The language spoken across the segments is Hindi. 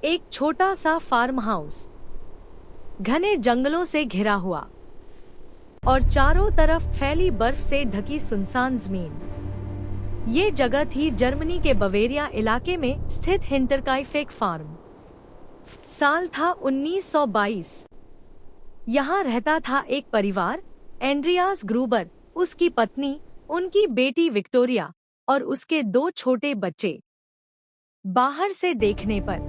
एक छोटा सा फार्म हाउस, घने जंगलों से घिरा हुआ और चारों तरफ फैली बर्फ से ढकी सुनसान जमीन। ये जगह थी जर्मनी के बवेरिया इलाके में स्थित हिंटरकाइफेक फार्म। साल था 1922। यहाँ रहता था एक परिवार, एंड्रियास ग्रूबर, उसकी पत्नी, उनकी बेटी विक्टोरिया और उसके 2 छोटे बच्चे। बाहर से देखने पर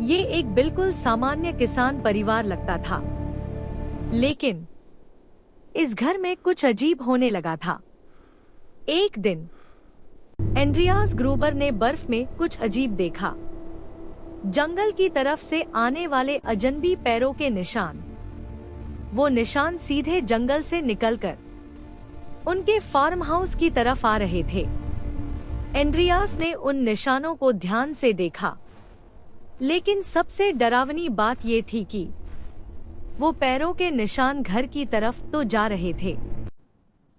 ये एक बिल्कुल सामान्य किसान परिवार लगता था, लेकिन इस घर में कुछ अजीब होने लगा था। एक दिन एंड्रियास ग्रूबर ने बर्फ में कुछ अजीब देखा। जंगल की तरफ से आने वाले अजनबी पैरों के निशान। वो निशान सीधे जंगल से निकलकर उनके फार्म हाउस की तरफ आ रहे थे। एंड्रियास ने उन निशानों को ध्यान से देखा, लेकिन सबसे डरावनी बात ये थी कि वो पैरों के निशान घर की तरफ तो जा रहे थे,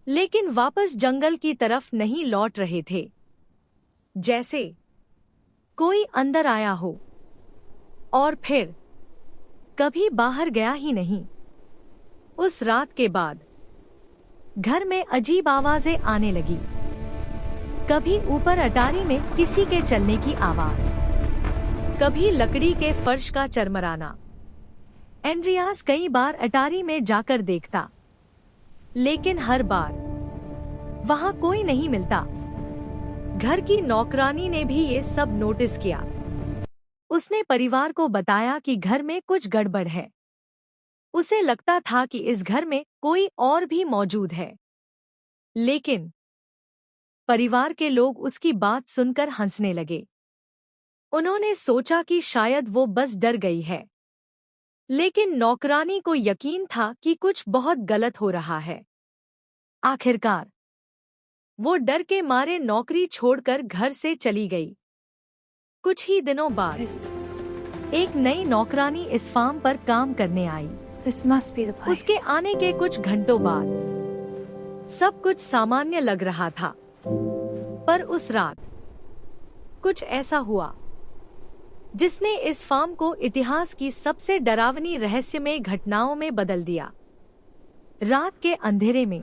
लेकिन वापस जंगल की तरफ नहीं लौट रहे थे, जैसे कोई अंदर आया हो और फिर कभी बाहर गया ही नहीं। उस रात के बाद घर में अजीब आवाजें आने लगी। कभी ऊपर अटारी में किसी के चलने की आवाज, कभी लकड़ी के फर्श का चरमराना। एंड्रियास कई बार अटारी में जाकर देखता, लेकिन हर बार वहां कोई नहीं मिलता। घर की नौकरानी ने भी ये सब नोटिस किया। उसने परिवार को बताया कि घर में कुछ गड़बड़ है। उसे लगता था कि इस घर में कोई और भी मौजूद है, लेकिन परिवार के लोग उसकी बात सुनकर हंसने लगे। उन्होंने सोचा कि शायद वो बस डर गई है, लेकिन नौकरानी को यकीन था कि कुछ बहुत गलत हो रहा है। आखिरकार वो डर के मारे नौकरी छोड़कर घर से चली गई। कुछ ही दिनों बाद एक नई नौकरानी इस फार्म पर काम करने आई। उसके आने के कुछ घंटों बाद सब कुछ सामान्य लग रहा था, पर उस रात कुछ ऐसा हुआ जिसने इस फार्म को इतिहास की सबसे डरावनी रहस्यमय घटनाओं में बदल दिया। रात के अंधेरे में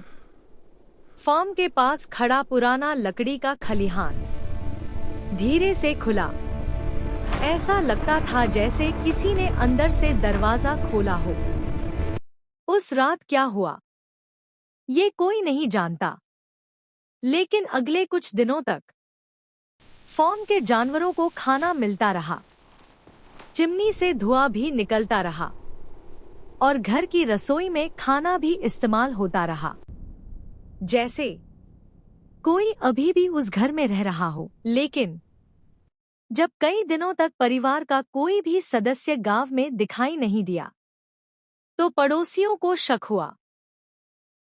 फार्म के पास खड़ा पुराना लकड़ी का खलिहान धीरे से खुला। ऐसा लगता था जैसे किसी ने अंदर से दरवाजा खोला हो। उस रात क्या हुआ, ये कोई नहीं जानता, लेकिन अगले कुछ दिनों तक फार्म के जानवरों को खाना मिलता रहा, चिमनी से धुआं भी निकलता रहा और घर की रसोई में खाना भी इस्तेमाल होता रहा, जैसे कोई अभी भी उस घर में रह रहा हो। लेकिन जब कई दिनों तक परिवार का कोई भी सदस्य गांव में दिखाई नहीं दिया, तो पड़ोसियों को शक हुआ।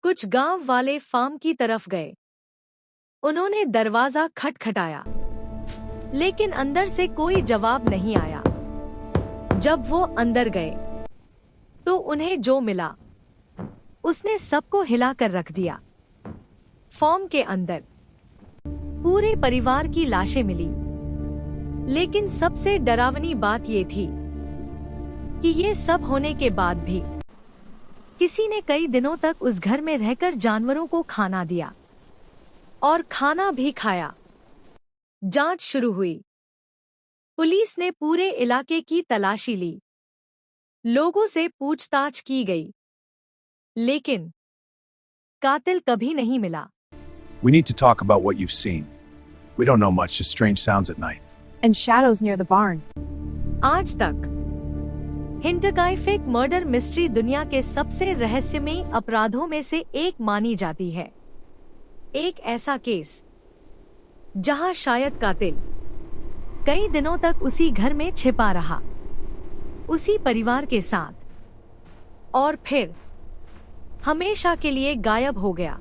कुछ गांव वाले फार्म की तरफ गए। उन्होंने दरवाजा खटखटाया, लेकिन अंदर से कोई जवाब नहीं आया। जब वो अंदर गए तो उन्हें जो मिला उसने सबको हिलाकर रख दिया। फार्म के अंदर पूरे परिवार की लाशें मिली, लेकिन सबसे डरावनी बात ये थी कि ये सब होने के बाद भी किसी ने कई दिनों तक उस घर में रहकर जानवरों को खाना दिया और खाना भी खाया। जांच शुरू हुई। पुलिस ने पूरे इलाके की तलाशी ली। लोगों से पूछताछ की गई, लेकिन कातिल कभी नहीं मिला। We need to talk about what you've seen. We don't know much, just strange sounds at night. And shadows near the barn. आज तक हिंटरकाइफेक मर्डर मिस्ट्री दुनिया के सबसे रहस्यमयी अपराधों में से एक मानी जाती है। एक ऐसा केस जहां शायद कातिल कई दिनों तक उसी घर में छिपा रहा, उसी परिवार के साथ, और फिर हमेशा के लिए गायब हो गया।